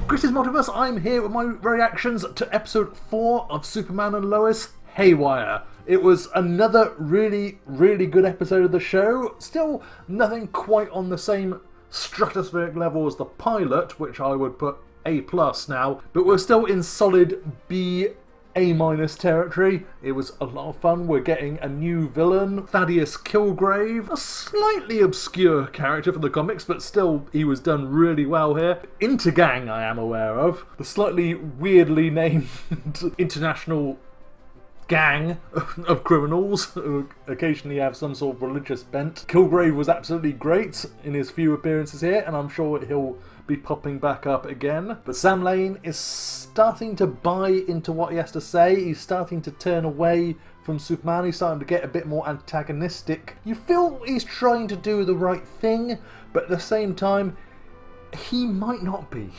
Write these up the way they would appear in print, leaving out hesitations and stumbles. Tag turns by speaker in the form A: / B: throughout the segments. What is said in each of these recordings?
A: Chris's Multiverse, I'm here with my reactions to episode 4 of Superman and Lois, Haywire. It was another really, really good episode of the show. Still nothing quite on the same stratospheric level as the pilot, which I would put A+ now, but we're still in solid B, A- territory. It was a lot of fun. We're getting a new villain, Thaddeus Killgrave, a slightly obscure character from the comics, but still he was done really well here. Intergang I am aware of, the slightly weirdly named international gang of criminals who occasionally have some sort of religious bent. Killgrave was absolutely great in his few appearances here, and I'm sure he'll be popping back up again. But Sam Lane is starting to buy into what he has to say. He's starting to turn away from Superman. He's starting to get a bit more antagonistic. You feel he's trying to do the right thing, but at the same time, he might not be.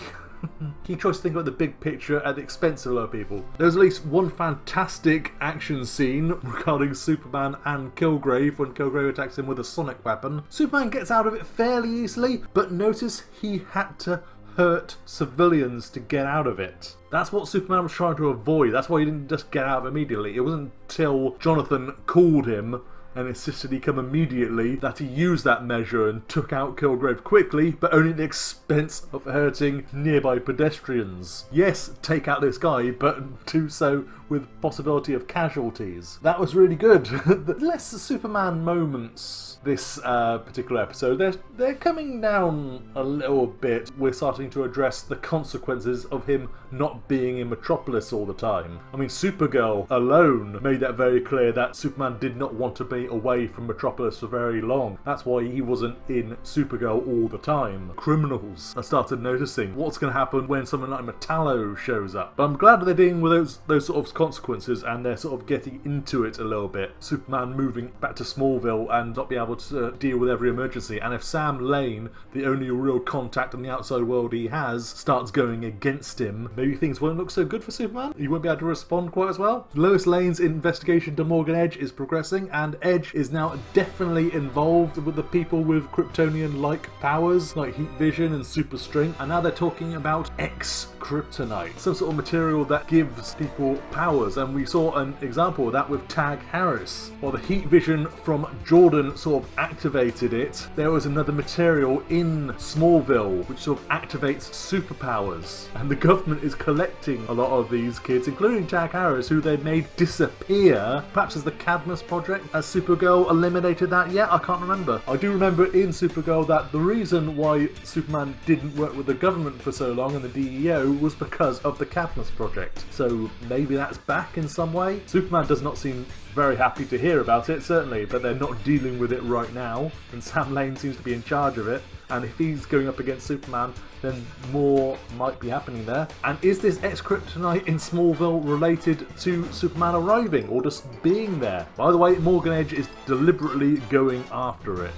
A: He tries to think about the big picture at the expense of other people. There's at least one fantastic action scene regarding Superman and Killgrave when Killgrave attacks him with a sonic weapon. Superman gets out of it fairly easily, but notice he had to hurt civilians to get out of it. That's what Superman was trying to avoid. That's why he didn't just get out immediately. It wasn't until Jonathan called him and insisted he come immediately that he used that measure and took out Killgrave quickly, but only at the expense of hurting nearby pedestrians. Yes, take out this guy, but do so with possibility of casualties. That was really good. The less Superman moments this particular episode, they're coming down a little bit. We're starting to address the consequences of him not being in Metropolis all the time. I mean, Supergirl alone made that very clear that Superman did not want to be away from Metropolis for very long. That's why he wasn't in Supergirl all the time. Criminals have started noticing what's going to happen when someone like Metallo shows up. But I'm glad that they're dealing with those sort of consequences, and they're sort of getting into it a little bit. Superman moving back to Smallville and not being able to deal with every emergency, and if Sam Lane, the only real contact in the outside world he has, starts going against him, maybe things won't look so good for Superman. He won't be able to respond quite as well. Lois Lane's investigation to Morgan Edge is progressing, and Edge is now definitely involved with the people with Kryptonian-like powers, like heat vision and super strength, and now they're talking about X-Kryptonite, some sort of material that gives people powers, and we saw an example of that with Tag Harris. While the heat vision from Jordan sort of activated it, there was another material in Smallville which sort of activates superpowers, and the government is collecting a lot of these kids, including Tag Harris, who they made disappear, perhaps as the Cadmus Project. Has Supergirl eliminated that yet? I can't remember. I do remember in Supergirl that the reason why Superman didn't work with the government for so long and the DEO was because of the Cadmus Project. So maybe that's back in some way. Superman does not seem very happy to hear about it, certainly, but they're not dealing with it right now, and Sam Lane seems to be in charge of it, and if he's going up against Superman, then more might be happening there. And is this X-Kryptonite in Smallville related to Superman arriving, or just being there? By the way, Morgan Edge is deliberately going after it.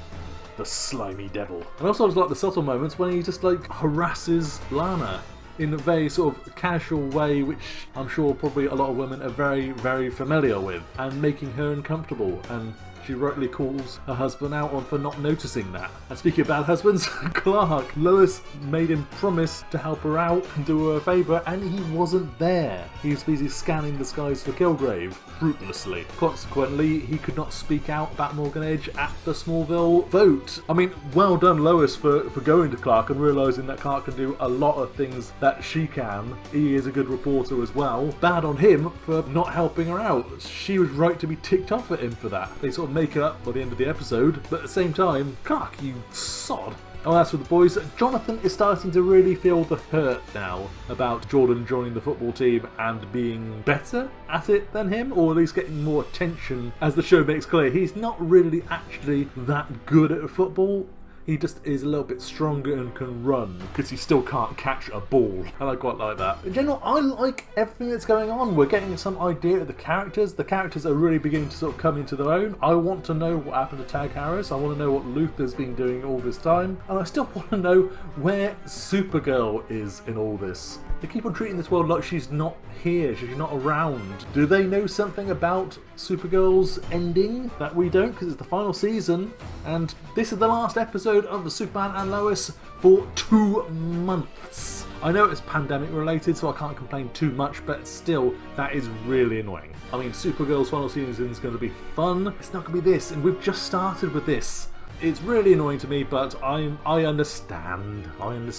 A: The slimy devil. And also I just like the subtle moments when he just like harasses Lana in a very sort of casual way, which I'm sure probably a lot of women are very, very familiar with, and making her uncomfortable, and she rightly calls her husband out on for not noticing that. And speaking of bad husbands, Clark, Lois made him promise to help her out and do her a favour, and he wasn't there. He was busy scanning the skies for Killgrave, fruitlessly. Consequently, he could not speak out about Morgan Edge at the Smallville vote. I mean, well done Lois for going to Clark and realising that Clark can do a lot of things that she can. He is a good reporter as well. Bad on him for not helping her out. She was right to be ticked off at him for that. They sort of make it up by the end of the episode, but at the same time, Clark, you sod. Oh, as for the boys, Jonathan is starting to really feel the hurt now about Jordan joining the football team and being better at it than him, or at least getting more attention. As the show makes clear, he's not really actually that good at football. He just is a little bit stronger and can run, because he still can't catch a ball. And I quite like that. In general, I like everything that's going on. We're getting some idea of the characters. The characters are really beginning to sort of come into their own. I want to know what happened to Tag Harris. I want to know what Luther's been doing all this time. And I still want to know where Supergirl is in all this. They keep on treating this world like she's not here, she's not around. Do they know something about Supergirl's ending that we don't? Because it's the final season, and this is the last episode of the Superman and Lois for 2 months. I know it's pandemic related, so I can't complain too much, but still, that is really annoying. I mean, Supergirl's final season is going to be fun. It's not going to be this, and we've just started with this. It's really annoying to me, but I understand. I'm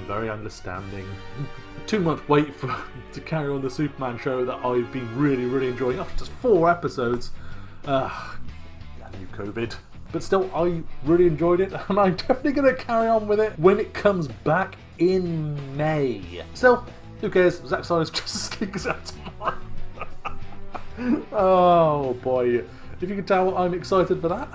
A: very understanding. 2 month wait to carry on the Superman show that I've been really enjoying. After just 4 episodes. New COVID. But still, I really enjoyed it, and I'm definitely going to carry on with it when it comes back in May. Still, who cares? Zack Snyder's Justice League is out tomorrow. Oh boy. If you can tell, I'm excited for that.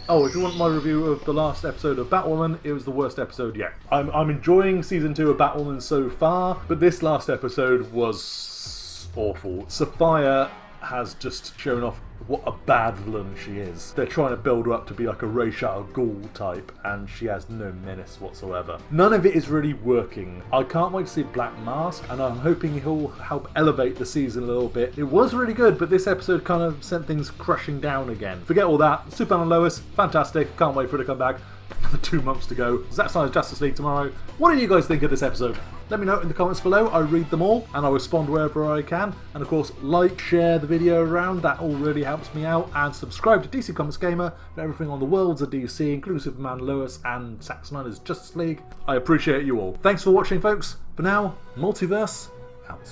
A: Oh, if you want my review of the last episode of Batwoman, it was the worst episode yet. I'm enjoying season 2 of Batwoman so far, but this last episode was awful. Sophia has just shown off what a bad villain she is. They're trying to build her up to be like a Ra's al Ghul type, and she has no menace whatsoever. None of it is really working. I can't wait to see Black Mask, and I'm hoping he'll help elevate the season a little bit. It was really good, but this episode kind of sent things crashing down again. Forget all that. Superman and Lois, fantastic. Can't wait for it to come back. Another 2 months to go. Zack Snyder's Justice League tomorrow. What do you guys think of this episode? Let me know in the comments below. I read them all and I respond wherever I can. And of course, like, share the video around. That all really helps me out. And subscribe to DC Comics Gamer for everything on the worlds of DC, including Superman, Lois, and Zack Snyder's Justice League. I appreciate you all. Thanks for watching, folks. For now, Multiverse out.